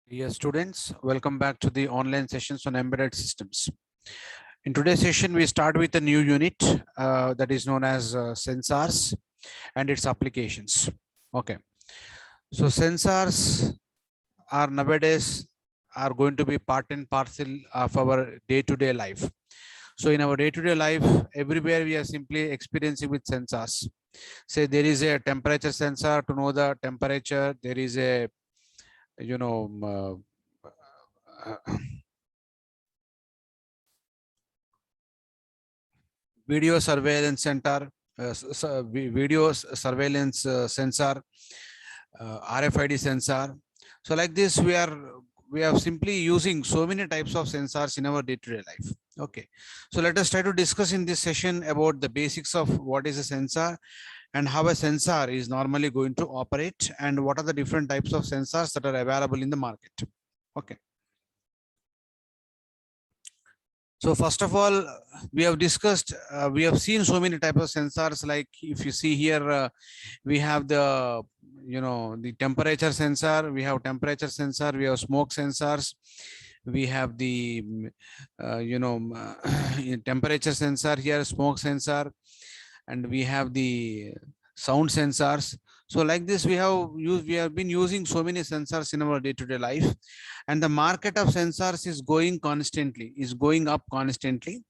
Dear students, welcome back to the online sessions on embedded systems. In today's session, we start with a new unit that is known as sensors and its applications. Okay, so sensors are nowadays are going to be part and parcel of our day-to-day life. So in our day-to-day life, everywhere we are simply experiencing with sensors. Say there is a temperature sensor to know the temperature. There is a you know video surveillance center, video surveillance sensor, RFID sensor. So like this, we are simply using so many types of sensors in our day-to-day life. Okay, so let us try to discuss in this session about the basics of what is a sensor and how a sensor is normally going to operate and what are the different types of sensors that are available in the market. Okay. So first of all, we have discussed, we have seen so many types of sensors. Like if you see here, we have the temperature sensor, we have temperature sensor, we have smoke sensors, we have the, temperature sensor here, smoke sensor, and we have the sound sensors. So like this, we have been using so many sensors in our day-to-day life, and the market of sensors is going up constantly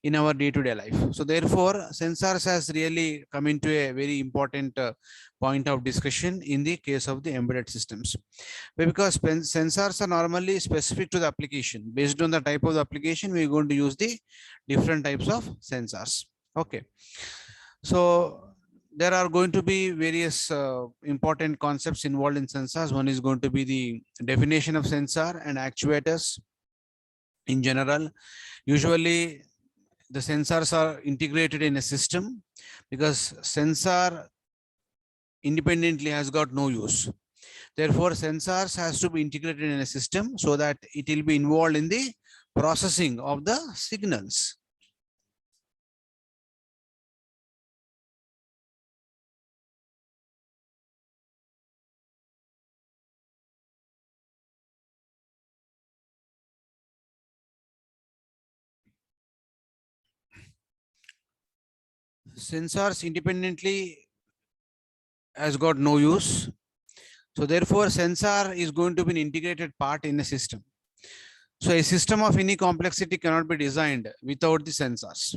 in our day-to-day life. So therefore, sensors has really come into a very important point of discussion in the case of the embedded systems, because sensors are normally specific to the application. Based on the type of the application, we're going to use the different types of sensors. Okay. So there are going to be various important concepts involved in sensors. One is going to be the definition of sensor and actuators in general. Usually the sensors are integrated in a system because sensor independently has got no use. Therefore, sensors has to be integrated in a system so that it will be involved in the processing of the signals. Sensors independently has got no use. So therefore, sensor is going to be an integrated part in a system. So a system of any complexity cannot be designed without the sensors.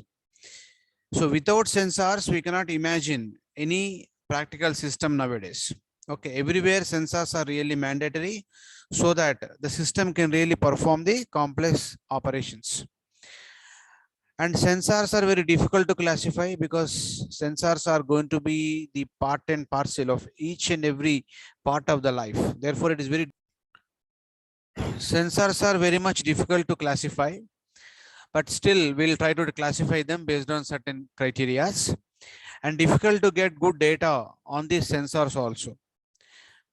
So without sensors, we cannot imagine any practical system nowadays. Okay, everywhere sensors are really mandatory so that the system can really perform the complex operations. And sensors are very difficult to classify because sensors are going to be the part and parcel of each and every part of the life. Therefore, it is very sensors are very much difficult to classify, but still we'll try to classify them based on certain criterias, and difficult to get good data on these sensors also.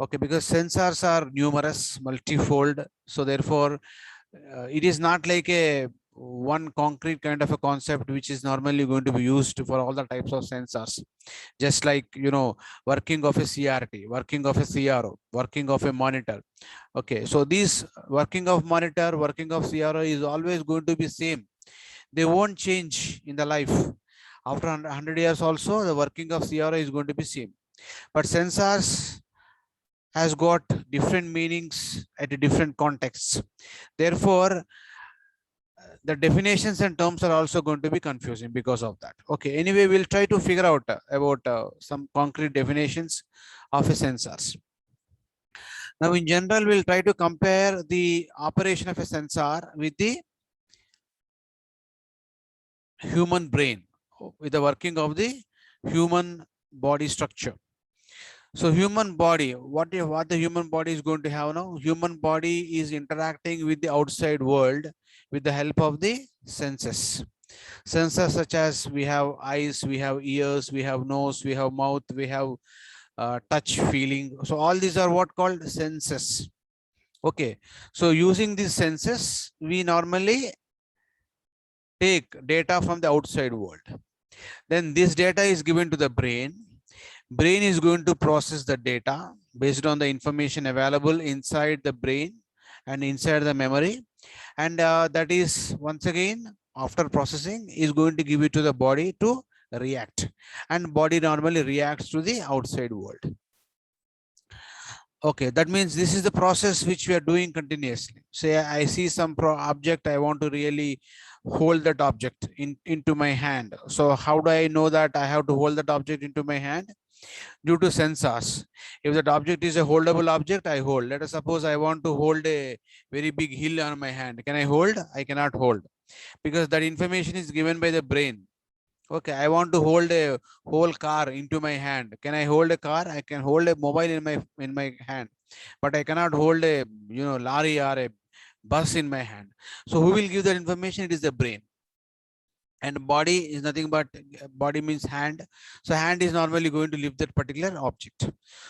Okay, because sensors are numerous, multifold. So therefore, it is not like a one concrete kind of a concept which is normally going to be used for all the types of sensors. Just like, working of a CRT, working of a CRO, working of a monitor. Okay, so these working of monitor, working of CRO is always going to be same. They won't change in the life. After 100 years also, the working of CRO is going to be same. But sensors has got different meanings at a different contexts. Therefore, the definitions and terms are also going to be confusing because of that. Okay, anyway, we'll try to figure out about some concrete definitions of a sensors. Now, in general, we'll try to compare the operation of a sensor with the human brain, with the working of the human body structure. So human body, what the human body is going to have now? Human body is interacting with the outside world with the help of the senses. Senses such as we have eyes, we have ears, we have nose, we have mouth, we have touch, feeling. So all these are what called senses. Okay. So using these senses, we normally take data from the outside world. Then this data is given to the brain. Brain is going to process the data based on the information available inside the brain and inside the memory, and that is once again after processing is going to give it to the body to react, and body normally reacts to the outside world. Okay, that means this is the process which we are doing continuously. Say I see some object, I want to really hold that object into my hand. So how do I know that I have to hold that object into my hand? Due to sensors. If that object is a holdable object, I hold. Let us suppose I want to hold a very big hill on my hand. Can I hold? I cannot hold, because that information is given by the brain. Okay, I want to hold a whole car into my hand. Can I hold a car? I can hold a mobile in my hand, but I cannot hold a lorry or a bus in my hand. So who will give that information? It is the brain. And body is nothing but body means hand. So hand is normally going to lift that particular object.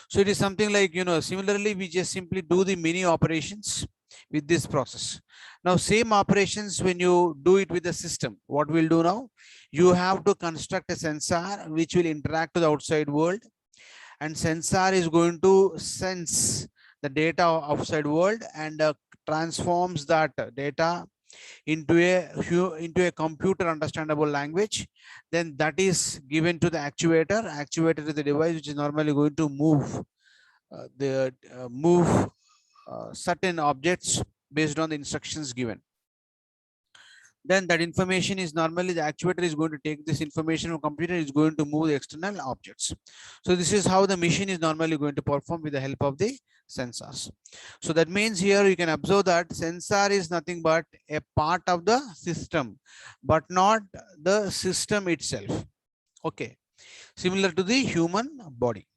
So it is something like, similarly, we just simply do the many operations with this process. Now, same operations when you do it with the system, what we'll do now, you have to construct a sensor which will interact with the outside world, and sensor is going to sense the data outside world and transforms that data into a computer understandable language. Then that is given to the actuator. Actuator is the device which is normally going to move certain objects based on the instructions given. Then that information is normally the actuator is going to take this information from computer, is going to move the external objects. So this is how the machine is normally going to perform with the help of the sensors. So that means here you can observe that sensor is nothing but a part of the system, but not the system itself. Okay, similar to the human body.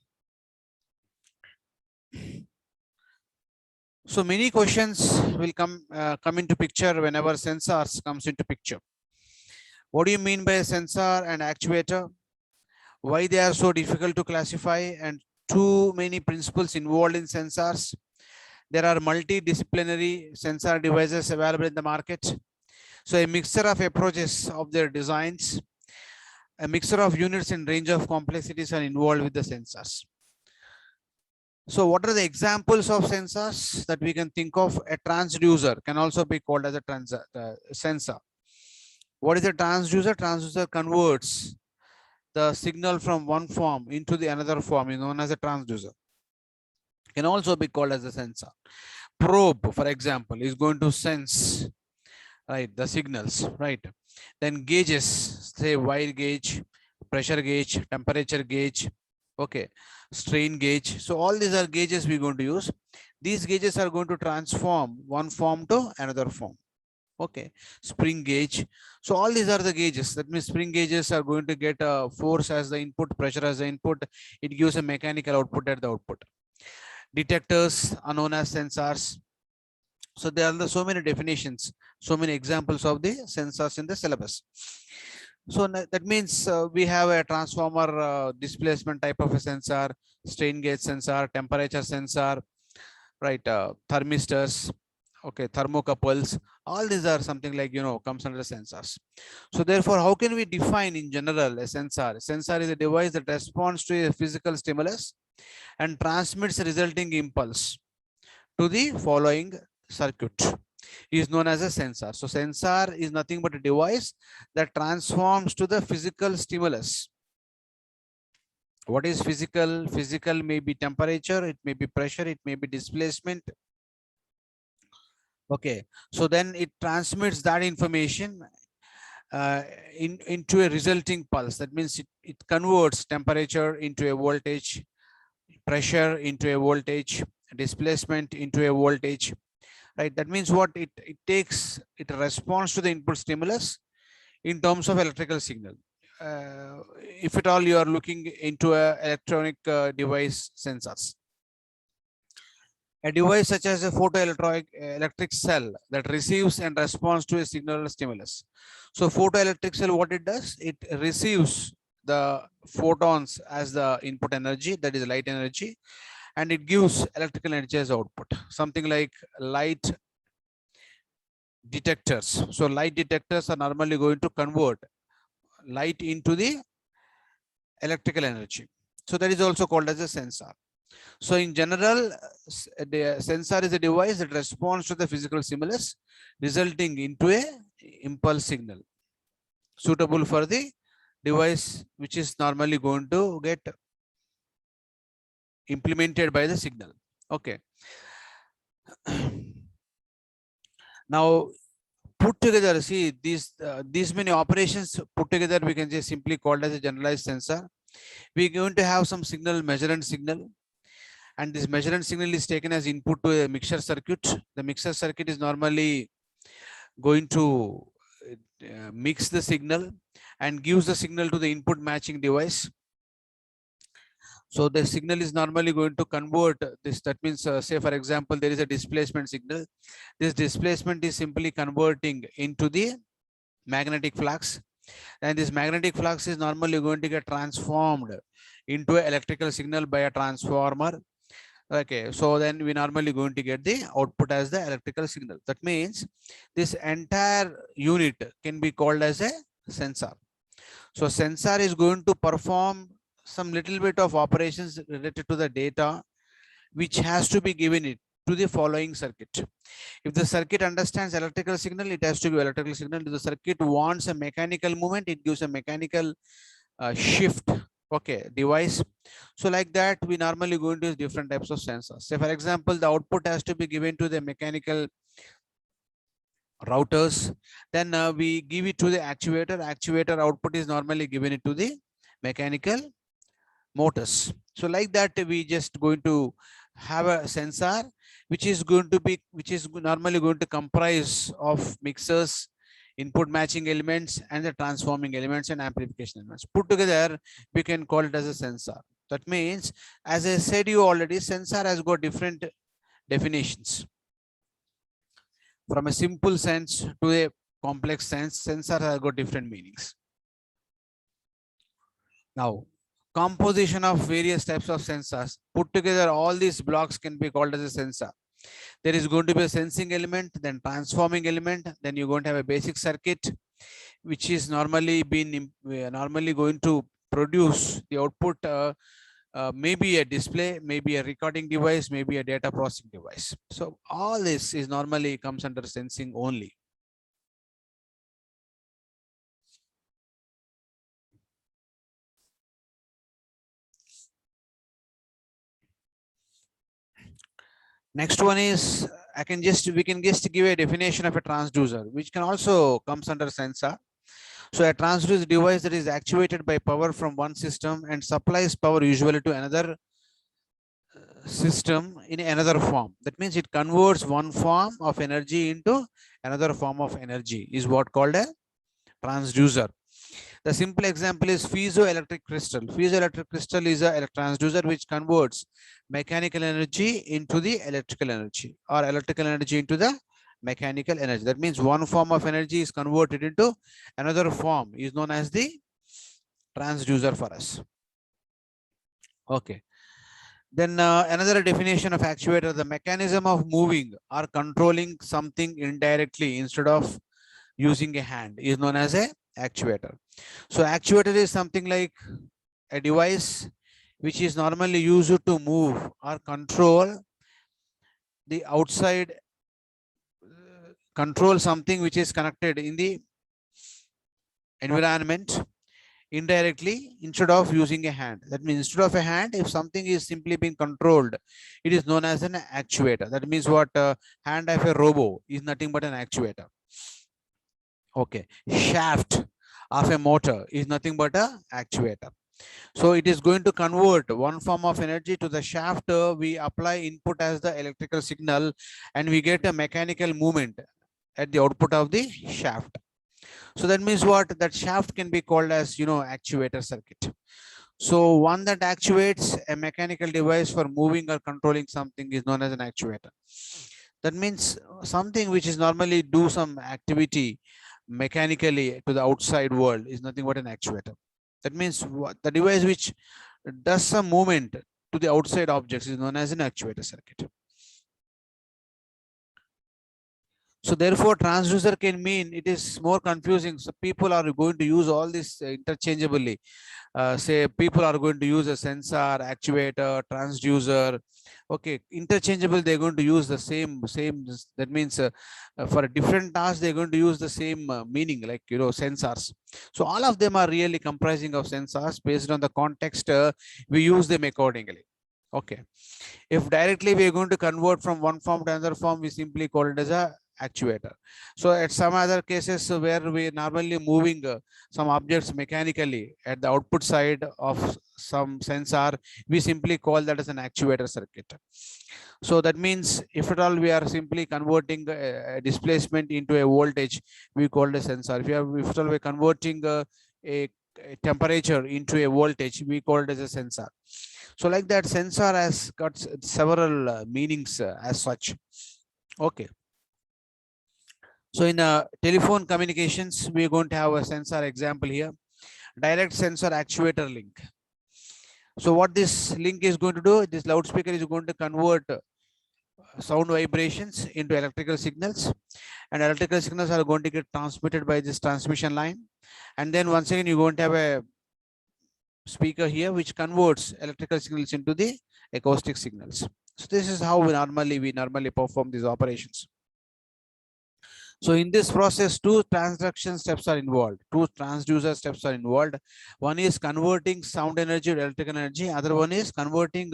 So many questions will come into picture whenever sensors comes into picture. What do you mean by a sensor and actuator? Why they are so difficult to classify, and too many principles involved in sensors? There are multidisciplinary sensor devices available in the market. So a mixture of approaches of their designs, a mixture of units and range of complexities are involved with the sensors. So what are the examples of sensors that we can think of? A transducer can also be called as a sensor. What is a transducer? Transducer converts the signal from one form into the another form, is known as a transducer. Can also be called as a sensor. Probe, for example, is going to sense, right, the signals, right? Then gauges, say wire gauge, pressure gauge, temperature gauge, okay, strain gauge. So all these are gauges we're going to use. These gauges are going to transform one form to another form. Okay, spring gauge. So all these are the gauges. That means spring gauges are going to get a force as the input, pressure as the input. It gives a mechanical output at the output. Detectors are known as sensors. So there are so many definitions, so many examples of the sensors in the syllabus. So that means we have a transformer displacement type of a sensor, strain gauge sensor, temperature sensor, right? Thermistors, okay, thermocouples. All these are something like, comes under the sensors. So therefore, how can we define in general a sensor? A sensor is a device that responds to a physical stimulus and transmits a resulting impulse to the following circuit. Is known as a sensor. So sensor is nothing but a device that transforms to the physical stimulus. What is physical? Physical may be temperature, it may be pressure, it may be displacement. Okay, so then it transmits that information into a resulting pulse. That means it converts temperature into a voltage, pressure into a voltage, displacement into a voltage, right? That means what it responds to the input stimulus in terms of electrical signal. If at all you are looking into a electronic device sensors. A device such as a photoelectric cell that receives and responds to a signal stimulus. So photoelectric cell, what it does, it receives the photons as the input energy, that is light energy, and it gives electrical energy as output. Something like light detectors. So light detectors are normally going to convert light into the electrical energy. So that is also called as a sensor. So in general, the sensor is a device that responds to the physical stimulus, resulting into a impulse signal suitable for the device which is normally going to get implemented by the signal. Okay. Now put together, see these many operations put together, we can just simply called as a generalized sensor. We're going to have some signal, measurement signal, and this measurement signal is taken as input to a mixer circuit. The mixer circuit is normally going to mix the signal and gives the signal to the input matching device. So the signal is normally going to convert this. That means, say for example, there is a displacement signal. This displacement is simply converting into the magnetic flux, and this magnetic flux is normally going to get transformed into an electrical signal by a transformer. Okay, so then we normally going to get the output as the electrical signal. That means this entire unit can be called as a sensor. So sensor is going to perform some little bit of operations related to the data, which has to be given it to the following circuit. If the circuit understands electrical signal, it has to give electrical signal. If the circuit wants a mechanical movement, it gives a mechanical shift, okay, device. So like that, we normally go into different types of sensors. Say for example, the output has to be given to the mechanical routers, then we give it to the actuator output is normally given it to the mechanical motors. So like that, we just going to have a sensor which is normally going to comprise of mixers, input matching elements, and the transforming elements and amplification elements. Put together, we can call it as a sensor. That means, as I said you already, sensor has got different definitions. From a simple sense to a complex sense, sensor has got different meanings. Now, composition of various types of sensors. Put together, all these blocks can be called as a sensor. There is going to be a sensing element, then transforming element, then you're going to have a basic circuit, which is normally going to produce the output, maybe a display, maybe a recording device, maybe a data processing device. So all this is normally comes under sensing only. Next one is, we can just give a definition of a transducer, which can also comes under sensor. So a transducer device that is actuated by power from one system and supplies power usually to another system in another form. That means it converts one form of energy into another form of energy is what called a transducer. The simple example is piezoelectric crystal. Piezoelectric crystal is a transducer which converts mechanical energy into the electrical energy, or electrical energy into the mechanical energy. That means one form of energy is converted into another form, is known as the transducer for us. Okay. Then another definition of actuator, the mechanism of moving or controlling something indirectly instead of using a hand, is known as a actuator. So actuator is something like a device which is normally used to move or control the outside, control something which is connected in the environment indirectly instead of using a hand. That means instead of a hand, if something is simply being controlled, it is known as an actuator. That means what hand of a robo is nothing but an actuator. Okay, shaft of a motor is nothing but a actuator. So it is going to convert one form of energy to the shaft. We apply input as the electrical signal, and we get a mechanical movement at the output of the shaft. So that means what? That shaft can be called as, actuator circuit. So one that actuates a mechanical device for moving or controlling something is known as an actuator. That means something which is normally do some activity mechanically to the outside world is nothing but an actuator. That means the device which does some movement to the outside objects is known as an actuator circuit. So therefore, transducer can mean, it is more confusing. So people are going to use all this interchangeably. Say people are going to use a sensor, actuator, transducer. Okay, interchangeable, they're going to use the same. That means for a different task, they're going to use the same meaning, like, sensors. So all of them are really comprising of sensors. Based on the context, we use them accordingly. Okay, if directly we are going to convert from one form to another form, we simply call it as a actuator. So at some other cases where we normally moving some objects mechanically at the output side of some sensor, we simply call that as an actuator circuit. So that means if at all we are simply converting a displacement into a voltage, we call it a sensor. If at all we're converting a temperature into a voltage, we call it as a sensor. So like that, sensor has got several meanings as such. Okay. So in telephone communications, we're going to have a sensor example here. Direct sensor actuator link. So what this link is going to do, this loudspeaker is going to convert sound vibrations into electrical signals, and electrical signals are going to get transmitted by this transmission line. And then once again, you're going to have a speaker here which converts electrical signals into the acoustic signals. So this is how we normally perform these operations. So in this process, two transduction steps are involved. Two transducer steps are involved. One is converting sound energy to electrical energy. Other one is converting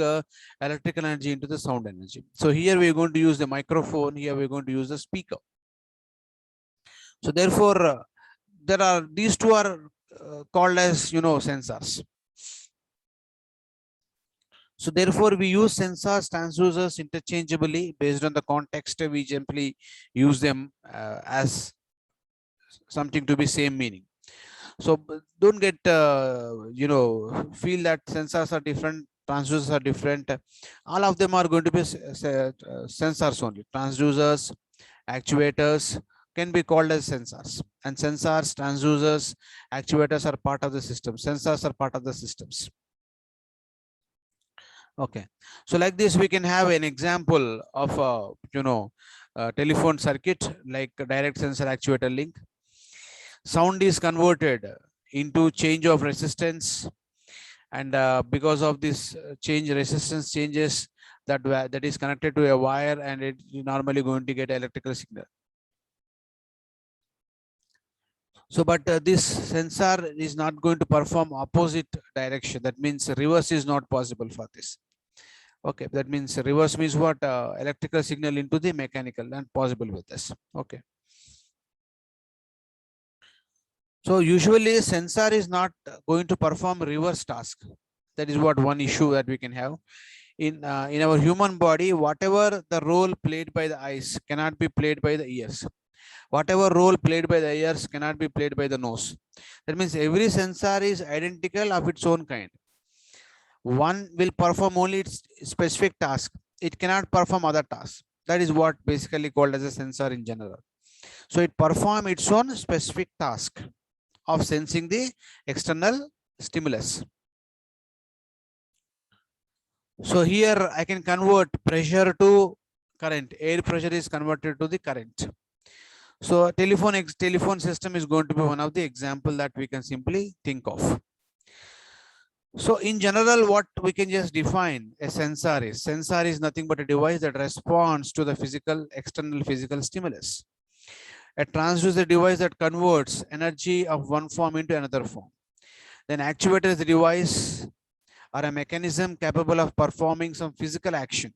electrical energy into the sound energy. So here we're going to use the microphone. Here we're going to use the speaker. So therefore, these two are called as, sensors. So therefore, we use sensors, transducers interchangeably. Based on the context, we simply use them as something to be same meaning. So don't get, feel that sensors are different, transducers are different. All of them are going to be sensors only. Transducers, actuators can be called as sensors. And sensors, transducers, actuators are part of the system. Sensors are part of the systems. Okay, so like this, we can have an example of a telephone circuit, like a direct sensor actuator link. Sound is converted into change of resistance, and because of this resistance changes, that is connected to a wire, and it is normally going to get electrical signal. So, but this sensor is not going to perform opposite direction. That means reverse is not possible for this. Okay, that means reverse means what? Electrical signal into the mechanical, and possible with this. Okay. So usually sensor is not going to perform reverse task. That is what one issue that we can have. In our human body, whatever the role played by the eyes cannot be played by the ears. Whatever role played by the ears cannot be played by the nose. That means every sensor is identical of its own kind. One will perform only its specific task. It cannot perform other tasks. That is what basically called as a sensor in general. So it performs its own specific task of sensing the external stimulus. So here I can convert pressure to current. Air pressure is converted to the current. So telephone system is going to be one of the example that we can simply think of. So in general, what we can just define a sensor is nothing but a device that responds to the external physical stimulus. A transducer is a device that converts energy of one form into another form. Then actuator is a device or a mechanism capable of performing some physical action.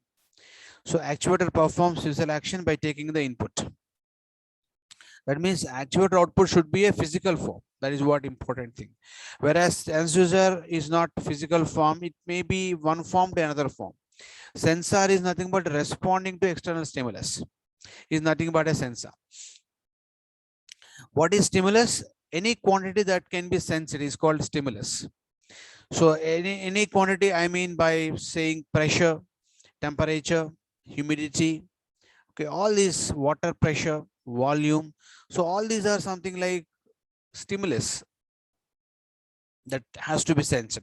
So actuator performs physical action by taking the input. That means actuator output should be a physical form. That is what important thing. Whereas transducer is not physical form, it may be one form to another form. Sensor is nothing but responding to external stimulus. Is nothing but a sensor. What is stimulus? Any quantity that can be sensed is called stimulus. So any quantity, I mean by saying pressure, temperature, humidity, okay, all these, water pressure, volume. So all these are something like stimulus that has to be sensed.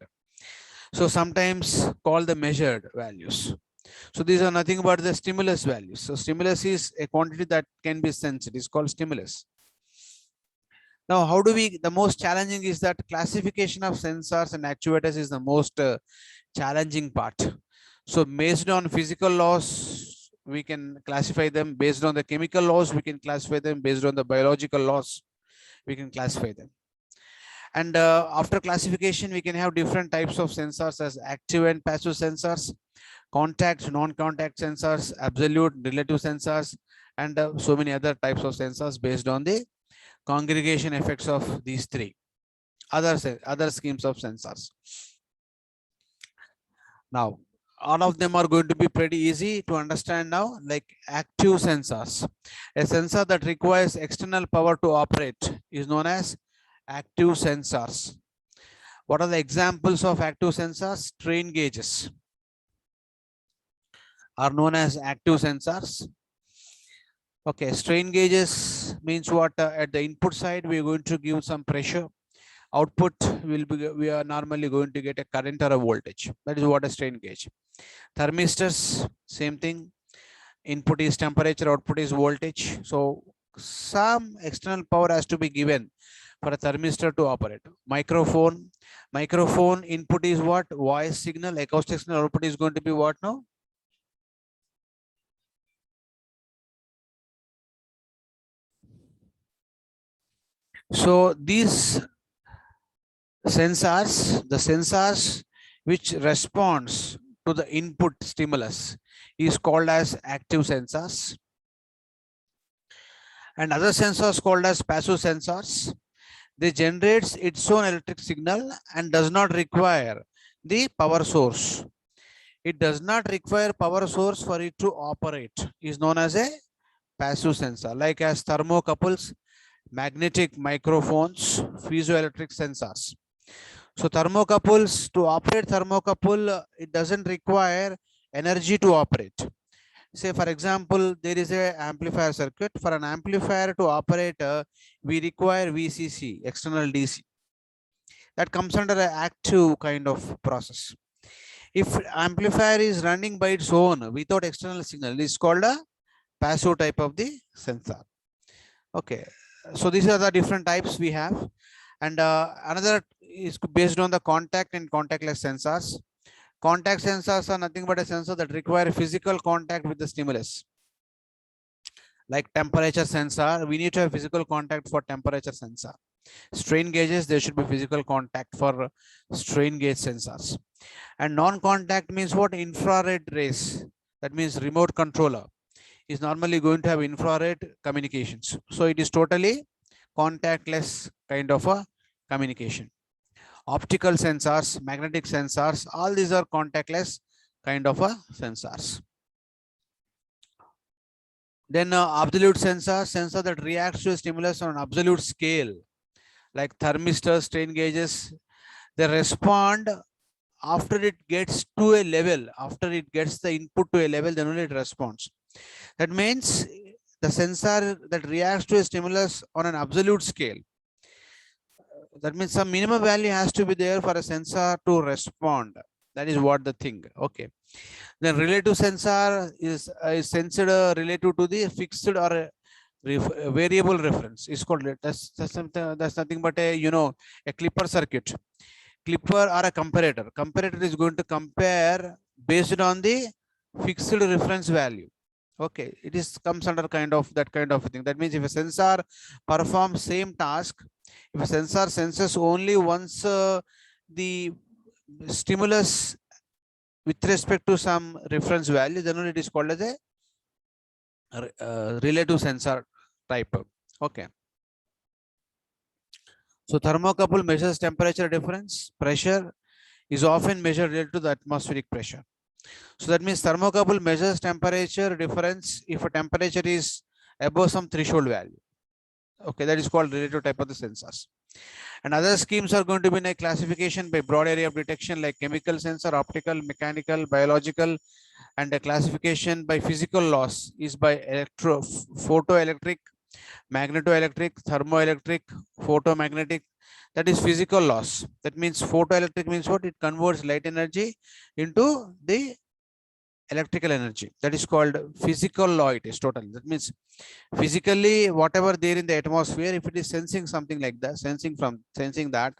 So sometimes called the measured values. So these are nothing but the stimulus values. So stimulus is a quantity that can be sensed. It is called stimulus. Now, how do we, the most challenging is that classification of sensors and actuators is the most challenging part. So based on physical laws, we can classify them. Based on the chemical laws, we can classify them. Based on the biological laws, we can classify them. And after classification, we can have different types of sensors as active and passive sensors, contact, non-contact sensors, absolute, relative sensors, and so many other types of sensors based on the congregation effects of these three other schemes of sensors. Now, all of them are going to be pretty easy to understand now, like active sensors. A sensor that requires external power to operate is known as active sensors. What are the examples of active sensors? Strain gauges are known as active sensors. Okay, strain gauges means what? At the input side, we are going to give some pressure. Output will be, we are normally going to get a current or a voltage. That is what a strain gauge. Thermistors, same thing. Input is temperature, output is voltage. So some external power has to be given for a thermistor to operate. Microphone input is what? Voice signal. Acoustic signal output is going to be what now? So these sensors, the sensors which responds to the input stimulus is called as active sensors. And other sensors called as passive sensors. They generates its own electric signal and does not require the power source. It does not require power source for it to operate. Is known as a passive sensor, like as thermocouples, magnetic microphones, piezoelectric sensors. So thermocouples, to operate thermocouple, it doesn't require energy to operate. Say for example, there is a amplifier circuit. For an amplifier to operate, we require VCC, external DC. That comes under an active kind of process. If amplifier is running by its own without external signal, it's called a passive type of the sensor. Okay, so these are the different types we have. And another is based on the contact and contactless sensors. Contact sensors are nothing but a sensor that require physical contact with the stimulus. Like temperature sensor, we need to have physical contact for temperature sensor. Strain gauges, there should be physical contact for strain gauge sensors. And non-contact means what? Infrared rays. That means remote controller is normally going to have infrared communications. So it is totally contactless kind of a communication. Optical sensors, magnetic sensors, all these are contactless kind of a sensors. Then absolute sensor that reacts to a stimulus on an absolute scale, like thermistors, strain gauges, they respond after it gets to a level, after it gets the input to a level, then only it responds. That means the sensor that reacts to a stimulus on an absolute scale, that means some minimum value has to be there for a sensor to respond. That is what the thing. Okay. Then relative sensor is sensed relative to the fixed or variable reference. It's called that's nothing but a a clipper circuit. Clipper or a comparator. Comparator is going to compare based on the fixed reference value. Okay, it is comes under kind of that kind of thing. That means if a sensor performs same task, if a sensor senses only once the stimulus with respect to some reference value, then it is called as a relative sensor type. Okay. So thermocouple measures temperature difference. Pressure is often measured related to the atmospheric pressure. So that means thermocouple measures temperature difference if a temperature is above some threshold value. Okay, that is called relative type of the sensors. And other schemes are going to be in a classification by broad area of detection like chemical sensor, optical, mechanical, biological, and a classification by physical laws is by photoelectric, magnetoelectric, thermoelectric, photomagnetic. That is physical laws. That means photoelectric means what? It converts light energy into the electrical energy. That is called physical law. It is total. That means physically, whatever there in the atmosphere, if it is sensing something like that, sensing that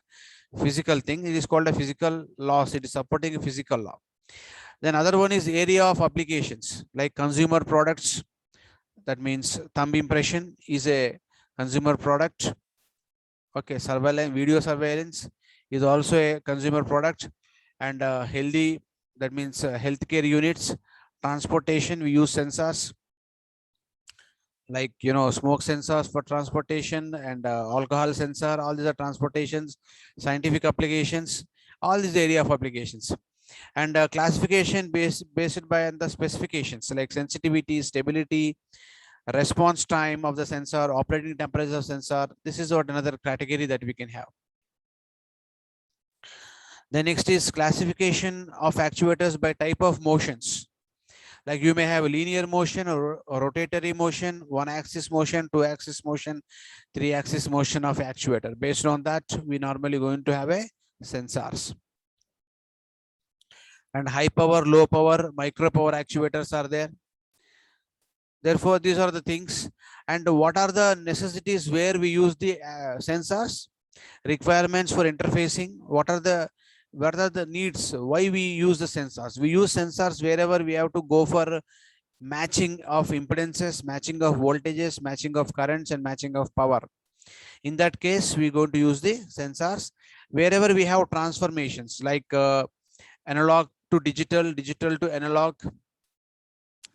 physical thing, it is called a physical loss. It is supporting a physical law. Then other one is area of applications, like consumer products. That means thumb impression is a consumer product. Okay, surveillance, video surveillance is also a consumer product. And healthy, that means healthcare units, transportation, we use sensors like, smoke sensors for transportation, and alcohol sensor. All these are transportations. Scientific applications, all these area of applications. And classification based by the specifications like sensitivity, stability, response time of the sensor, operating temperature of sensor. This is what another category that we can have. The next is classification of actuators by type of motions. Like you may have a linear motion or rotatory motion, one axis motion, two axis motion, three axis motion of actuator. Based on that, we normally going to have a sensors. And high power, low power, micro power actuators are there. Therefore, these are the things. And what are the necessities where we use the sensors? Requirements for interfacing. What are the needs? Why we use the sensors? We use sensors wherever we have to go for matching of impedances, matching of voltages, matching of currents, and matching of power. In that case, we're going to use the sensors. Wherever we have transformations like analog to digital, digital to analog,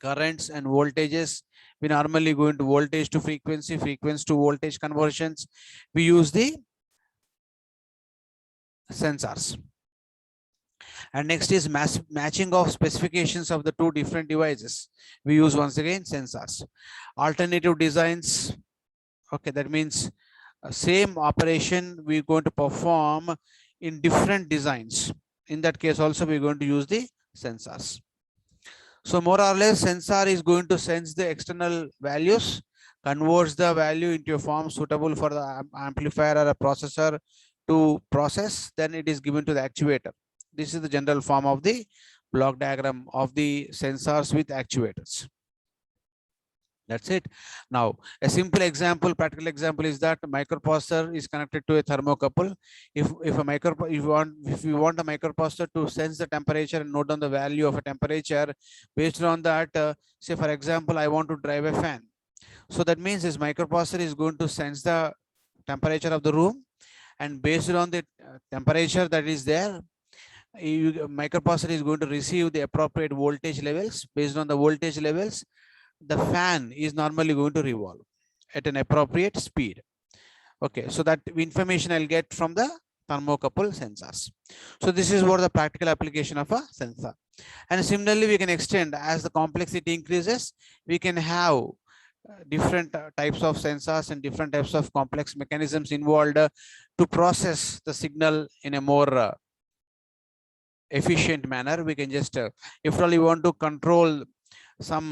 currents and voltages, we normally go into voltage to frequency, frequency to voltage conversions. We use the sensors. And next is matching of specifications of the two different devices. We use once again sensors. Alternative designs. Okay, that means same operation we're going to perform in different designs. In that case also we're going to use the sensors. So more or less, sensor is going to sense the external values, converts the value into a form suitable for the amplifier or a processor to process, then it is given to the actuator. This is the general form of the block diagram of the sensors with actuators. That's it. Now, a simple example, practical example is that microprocessor is connected to a thermocouple. If you want a microprocessor to sense the temperature and note down the value of a temperature, based on that, say for example, I want to drive a fan. So that means this microprocessor is going to sense the temperature of the room, and based on the temperature that is there, microprocessor is going to receive the appropriate voltage levels. Based on the voltage levels, the fan is normally going to revolve at an appropriate speed. Okay, so that information I'll get from the thermocouple sensors. So this is what the practical application of a sensor. And similarly, we can extend as the complexity increases, we can have different types of sensors and different types of complex mechanisms involved to process the signal in a more efficient manner. We can just, if really want to control some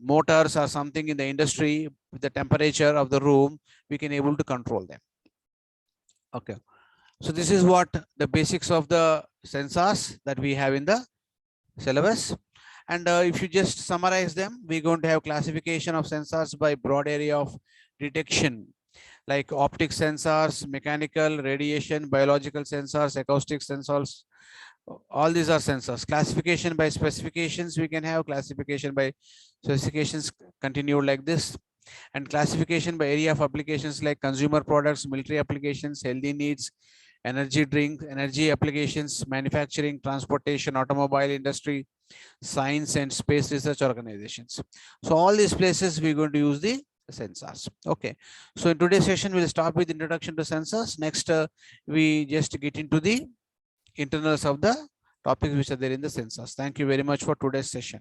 motors or something in the industry with the temperature of the room, we can able to control them. Okay, so this is what the basics of the sensors that we have in the syllabus. And if you just summarize them, we're going to have classification of sensors by broad area of detection, like optic sensors, mechanical, radiation, biological sensors, acoustic sensors. All these are sensors. Classification by specifications, we can have classification by specifications continued like this, and classification by area of applications like consumer products, military applications, healthy needs, energy drink, energy applications, manufacturing, transportation, automobile industry, science and space research organizations. So all these places we're going to use the sensors. Okay, so in today's session we'll start with introduction to sensors. Next we just get into the internals of the topics which are there in the sensors. Thank you very much for today's session.